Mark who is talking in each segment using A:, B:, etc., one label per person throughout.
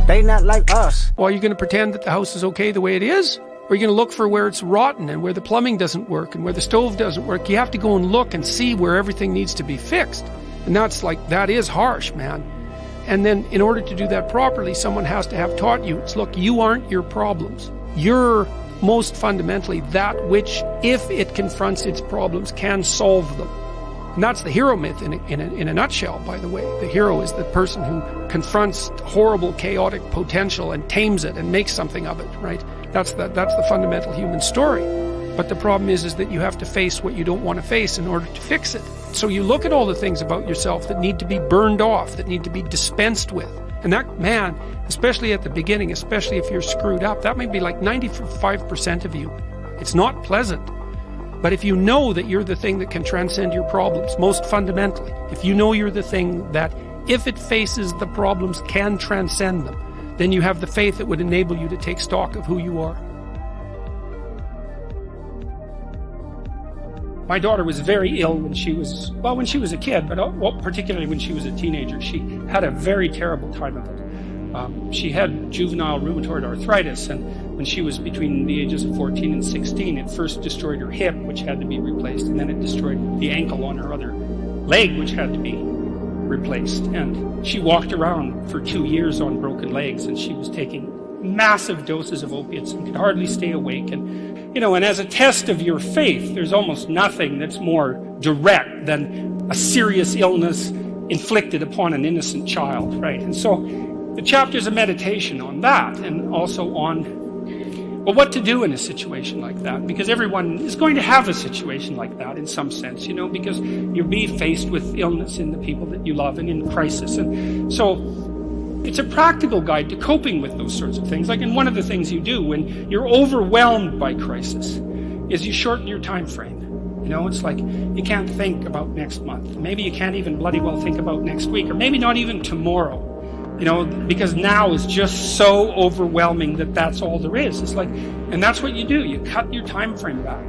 A: They not like us.
B: Well, are you going to pretend that the house is okay the way it is? Or are you going to look for where it's rotten and where the plumbing doesn't work and where the stove doesn't work? You have to go and look and see where everything needs to be fixed. And that is harsh, man. And then in order to do that properly, someone has to have taught you, look, you aren't your problems. You're most fundamentally that which, if it confronts its problems, can solve them. And that's the hero myth in a nutshell, by the way. The hero is the person who confronts horrible, chaotic potential and tames it and makes something of it, right? That's the fundamental human story. But the problem is that you have to face what you don't want to face in order to fix it. So you look at all the things about yourself that need to be burned off, that need to be dispensed with. And that, man, especially at the beginning, especially if you're screwed up, that may be like 95% of you. It's not pleasant. But if you know that you're the thing that can transcend your problems, most fundamentally, if you know you're the thing that, if it faces the problems, can transcend them, then you have the faith that would enable you to take stock of who you are. My daughter was very ill when she was a kid, but particularly when she was a teenager. She had a very terrible time of it. She had juvenile rheumatoid arthritis, and when she was between the ages of 14 and 16, it first destroyed her hip, which had to be replaced, and then it destroyed the ankle on her other leg, which had to be replaced. And she walked around for 2 years on broken legs, and she was taking massive doses of opiates and could hardly stay awake. And as a test of your faith, there's almost nothing that's more direct than a serious illness inflicted upon an innocent child, right? And so the chapter's a meditation on that, and also on, what to do in a situation like that, because everyone is going to have a situation like that in some sense, because you'll be faced with illness in the people that you love and in crisis. And so it's a practical guide to coping with those sorts of things. And one of the things you do when you're overwhelmed by crisis is you shorten your time frame. It's like you can't think about next month. Maybe you can't even bloody well think about next week, or maybe not even tomorrow. Because now is just so overwhelming that that's all there is. It's like, and that's what you do. You cut your time frame back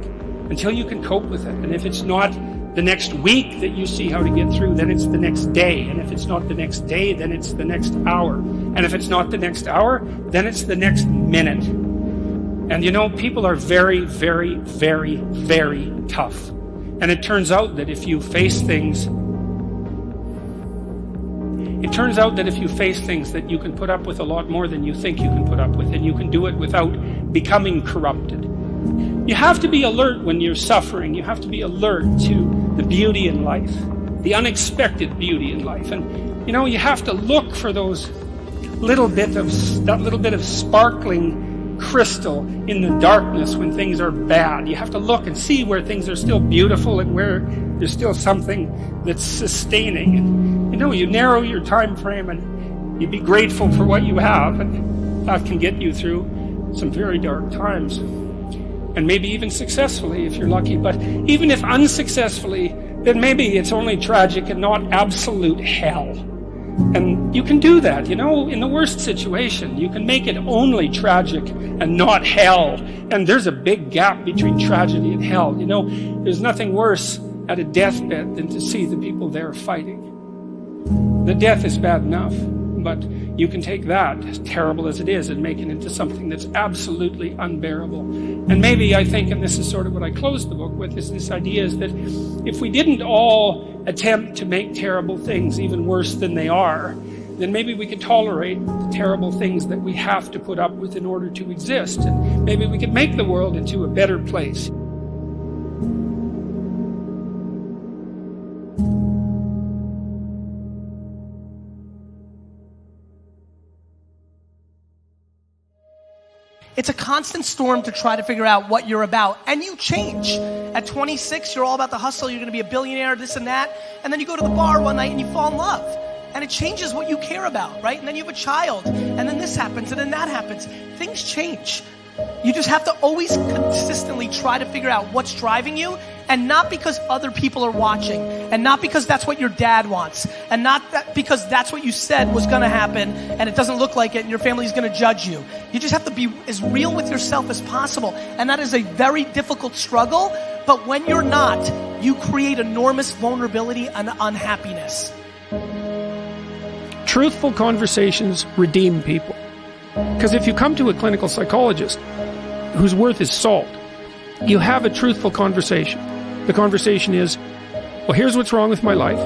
B: until you can cope with it. And if it's not the next week that you see how to get through, then it's the next day. And if it's not the next day, then it's the next hour. And if it's not the next hour, then it's the next minute. And people are very, very, very, very tough. And it turns out that if you face things that you can put up with a lot more than you think you can put up with, and you can do it without becoming corrupted. You have to be alert when you're suffering. You have to be alert to the beauty in life, the unexpected beauty in life. And you have to look for that little bit of sparkling crystal in the darkness when things are bad. You have to look and see where things are still beautiful and where there's still something that's sustaining. And you narrow your time frame and you be grateful for what you have, and that can get you through some very dark times. And maybe even successfully if you're lucky. But even if unsuccessfully, then maybe it's only tragic and not absolute hell. And you can do that, in the worst situation. You can make it only tragic and not hell. And there's a big gap between tragedy and hell. There's nothing worse at a deathbed than to see the people there fighting. The death is bad enough, but you can take that, as terrible as it is, and make it into something that's absolutely unbearable. And maybe I think, and this is sort of what I closed the book with, is this idea is that if we didn't all attempt to make terrible things even worse than they are, then maybe we could tolerate the terrible things that we have to put up with in order to exist. And maybe we could make the world into a better place.
C: It's a constant storm to try to figure out what you're about. And you change. At 26, you're all about the hustle. You're going to be a billionaire, this and that. And then you go to the bar one night and you fall in love. And it changes what you care about, right? And then you have a child. And then this happens and then that happens. Things change. You just have to always consistently try to figure out what's driving you, and not because other people are watching, and not because that's what your dad wants, and not because that's what you said was going to happen and it doesn't look like it and your family's going to judge you. You just have to be as real with yourself as possible, and that is a very difficult struggle, but when you're not, you create enormous vulnerability and unhappiness.
B: Truthful conversations redeem people. Because if you come to a clinical psychologist whose worth is salt, you have a truthful conversation. The conversation is, well, here's what's wrong with my life,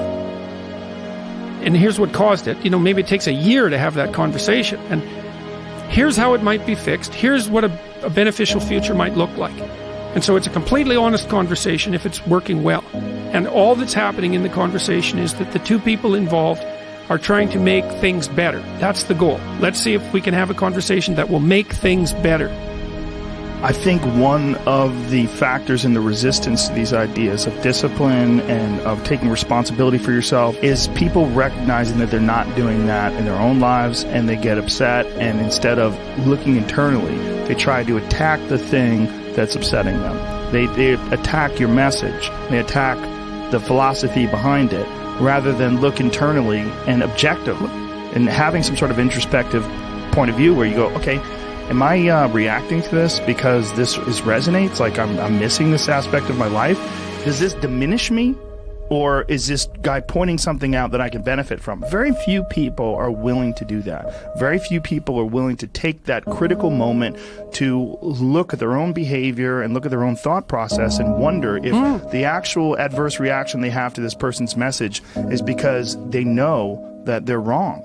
B: and here's what caused it. Maybe it takes a year to have that conversation, and here's how it might be fixed. Here's what a beneficial future might look like. And so it's a completely honest conversation if it's working well. And all that's happening in the conversation is that the two people involved are trying to make things better. That's the goal. Let's see if we can have a conversation that will make things better.
A: I think one of the factors in the resistance to these ideas of discipline and of taking responsibility for yourself is people recognizing that they're not doing that in their own lives, and they get upset, and instead of looking internally, they try to attack the thing that's upsetting them. They attack your message. They attack the philosophy behind it rather than look internally and objectively and having some sort of introspective point of view where you go, okay, am I reacting to this because this resonates? Like I'm missing this aspect of my life? Does this diminish me? Or is this guy pointing something out that I can benefit from? Very few people are willing to do that. Very few people are willing to take that critical moment to look at their own behavior and look at their own thought process and wonder if the actual adverse reaction they have to this person's message is because they know that they're wrong.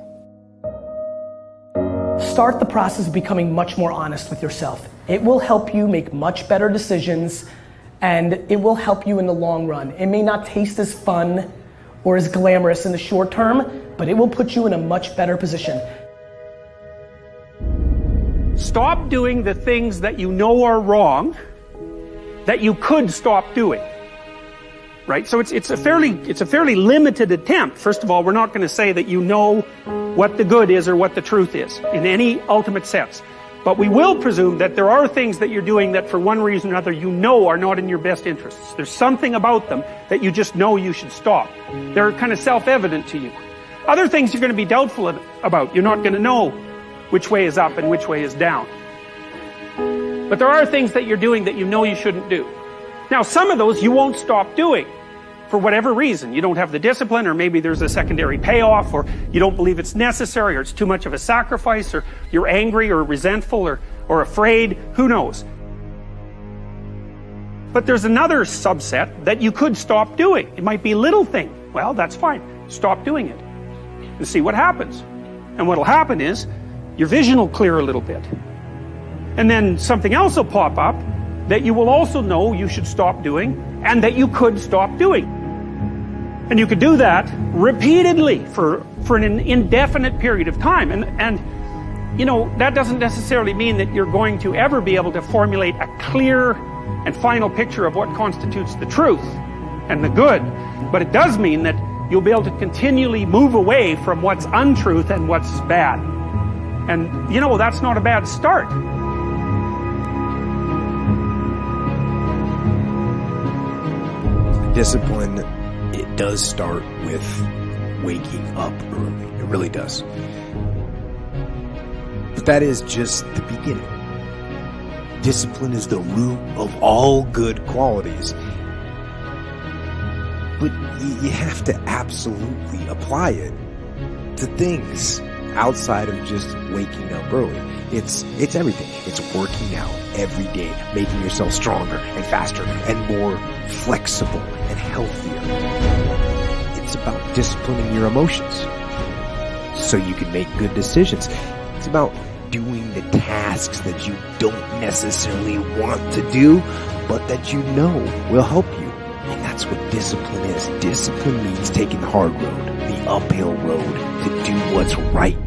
C: Start the process of becoming much more honest with yourself. It will help you make much better decisions, and it will help you in the long run. It may not taste as fun or as glamorous in the short term, but it will put you in a much better position.
B: Stop doing the things that you know are wrong that you could stop doing. Right? So it's a fairly limited attempt. First of all, we're not going to say that you know what the good is or what the truth is in any ultimate sense. But we will presume that there are things that you're doing that for one reason or another you know are not in your best interests. There's something about them that you just know you should stop. They're kind of self-evident to you. Other things you're going to be doubtful about. You're not going to know which way is up and which way is down. But there are things that you're doing that you know you shouldn't do. Now, some of those you won't stop doing for whatever reason. You don't have the discipline, or maybe there's a secondary payoff, or you don't believe it's necessary, or it's too much of a sacrifice, or you're angry or resentful or afraid. Who knows? But there's another subset that you could stop doing. It might be a little thing. Well, that's fine. Stop doing it and see what happens. And what'll happen is your vision will clear a little bit. And then something else will pop up that you will also know you should stop doing and that you could stop doing. And you could do that repeatedly for an indefinite period of time. And you know, that doesn't necessarily mean that you're going to ever be able to formulate a clear and final picture of what constitutes the truth and the good. But it does mean that you'll be able to continually move away from what's untruth and what's bad. And you know, that's not a bad start.
D: Discipline, it does start with waking up early. It really does. But that is just the beginning. Discipline is the root of all good qualities. But you have to absolutely apply it to things outside of just waking up early. It's everything. It's working out every day, making yourself stronger and faster and more flexible and healthier. It's about disciplining your emotions so you can make good decisions. It's about doing the tasks that you don't necessarily want to do, but that you know will help you. And that's what discipline is. Discipline means taking the hard road, the uphill road, to do what's right.